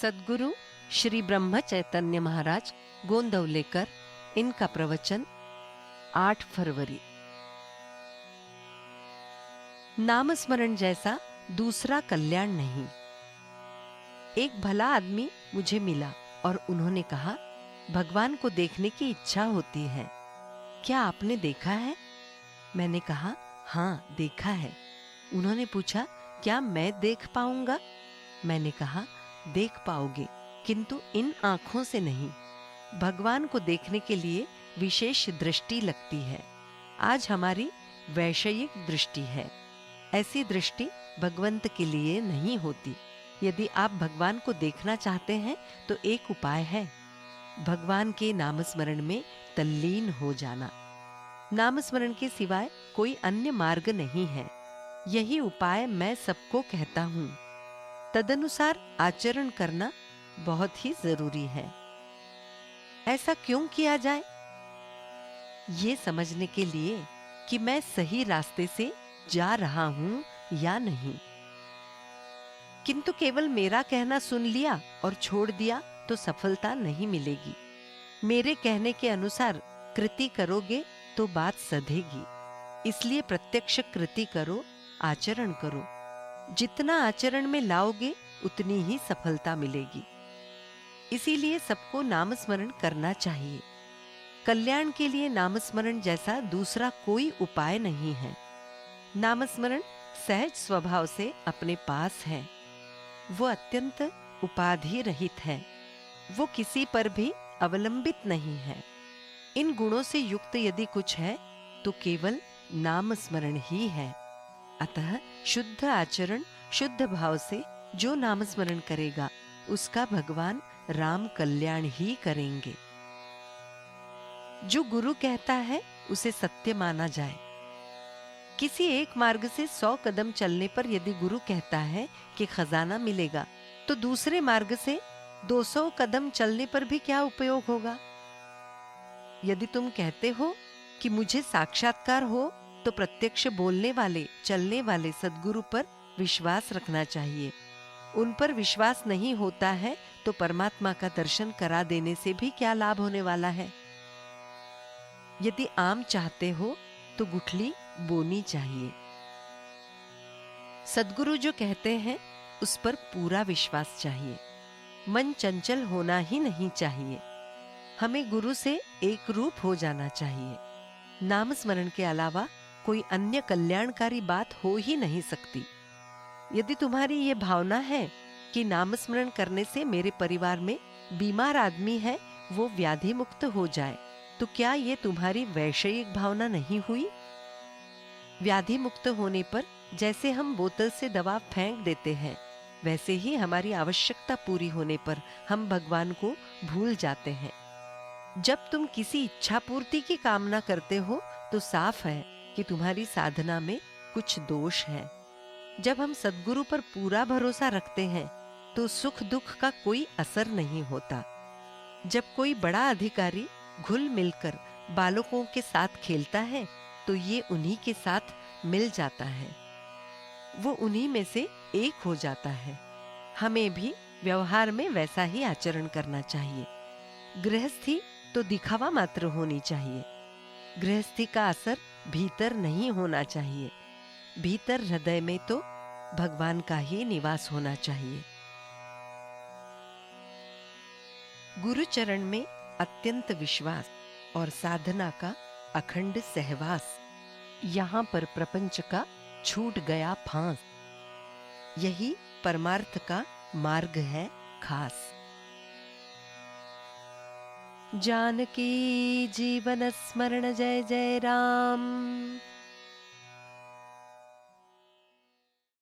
सद्गुरु श्री ब्रह्म चैतन्य महाराज गोंदवलेकर, इनका प्रवचन 8 फरवरी। नाम स्मरण जैसा दूसरा कल्याण नहीं। एक भला आदमी मुझे मिला और उन्होंने कहा, भगवान को देखने की इच्छा होती है, क्या आपने देखा है? मैंने कहा, हाँ देखा है। उन्होंने पूछा, क्या मैं देख पाऊंगा? मैंने कहा, देख पाओगे, किंतु इन आंखों से नहीं। भगवान को देखने के लिए विशेष दृष्टि लगती है। आज हमारी वैषयिक दृष्टि है। ऐसी दृष्टि भगवंत के लिए नहीं होती। यदि आप भगवान को देखना चाहते हैं तो एक उपाय है, भगवान के नामस्मरण में तल्लीन हो जाना। नामस्मरण के सिवाय कोई अन्य मार्ग नहीं है। यही उपाय मैं सबको कहता हूँ। तदनुसार आचरण करना बहुत ही जरूरी है। ऐसा क्यों किया जाए? ये समझने के लिए कि मैं सही रास्ते से जा रहा हूं या नहीं। किंतु केवल मेरा कहना सुन लिया और छोड़ दिया तो सफलता नहीं मिलेगी। मेरे कहने के अनुसार कृति करोगे तो बात सधेगी। इसलिए प्रत्यक्ष कृति करो, आचरण करो। जितना आचरण में लाओगे उतनी ही सफलता मिलेगी। इसीलिए सबको नामस्मरण करना चाहिए। कल्याण के लिए नामस्मरण जैसा दूसरा कोई उपाय नहीं है। नामस्मरण सहज स्वभाव से अपने पास है। वो अत्यंत उपाधि रहित है। वो किसी पर भी अवलंबित नहीं है। इन गुणों से युक्त यदि कुछ है तो केवल नामस्मरण ही है। अतः शुद्ध आचरण, शुद्ध भाव से जो नामस्मरण करेगा उसका भगवान राम कल्याण ही करेंगे। जो गुरु कहता है उसे सत्य माना जाए। किसी एक मार्ग से 100 कदम चलने पर यदि गुरु कहता है कि खजाना मिलेगा, तो दूसरे मार्ग से 200 कदम चलने पर भी क्या उपयोग होगा? यदि तुम कहते हो कि मुझे साक्षात्कार हो, तो प्रत्यक्ष बोलने वाले, चलने वाले सद्गुरु पर विश्वास रखना चाहिए। उन पर विश्वास नहीं होता है तो परमात्मा का दर्शन करा देने से भी क्या लाभ होने वाला है? यदि आम चाहते हो तो गुठली बोनी चाहिए। सद्गुरु जो कहते हैं उस पर पूरा विश्वास चाहिए। मन चंचल होना ही नहीं चाहिए। हमें गुरु से एक रूप हो जाना चाहिए। नामस्मरण के अलावा कोई अन्य कल्याणकारी बात हो ही नहीं सकती। यदि तुम्हारी ये भावना है कि नामस्मरण करने से मेरे परिवार में बीमार आदमी है वो व्याधि मुक्त हो जाए, तो क्या ये तुम्हारी वैषयिक भावना नहीं हुई? व्याधि मुक्त होने पर जैसे हम बोतल से दवा फेंक देते हैं, वैसे ही हमारी आवश्यकता पूरी होने पर हम भगवान को भूल जाते हैं। जब तुम किसी इच्छा पूर्ति की कामना करते हो तो साफ है कि तुम्हारी साधना में कुछ दोष है। जब हम सद्गुरु पर पूरा भरोसा रखते हैं तो सुख दुख का कोई असर नहीं होता। जब कोई बड़ा अधिकारी घुल मिलकर बालकों के साथ खेलता है तो ये उन्हीं के साथ मिल जाता है। वो उन्हीं में से एक हो जाता है। हमें भी व्यवहार में वैसा ही आचरण करना चाहिए। गृहस्थी तो दिखावा मात्र होनी चाहिए। गृहस्थी का असर भीतर नहीं होना चाहिए। भीतर हृदय में तो भगवान का ही निवास होना चाहिए। गुरु चरण में अत्यंत विश्वास और साधना का अखंड सहवास। यहाँ पर प्रपंच का छूट गया फांस। यही परमार्थ का मार्ग है खास। जानकी जीवन स्मरण जय जय राम।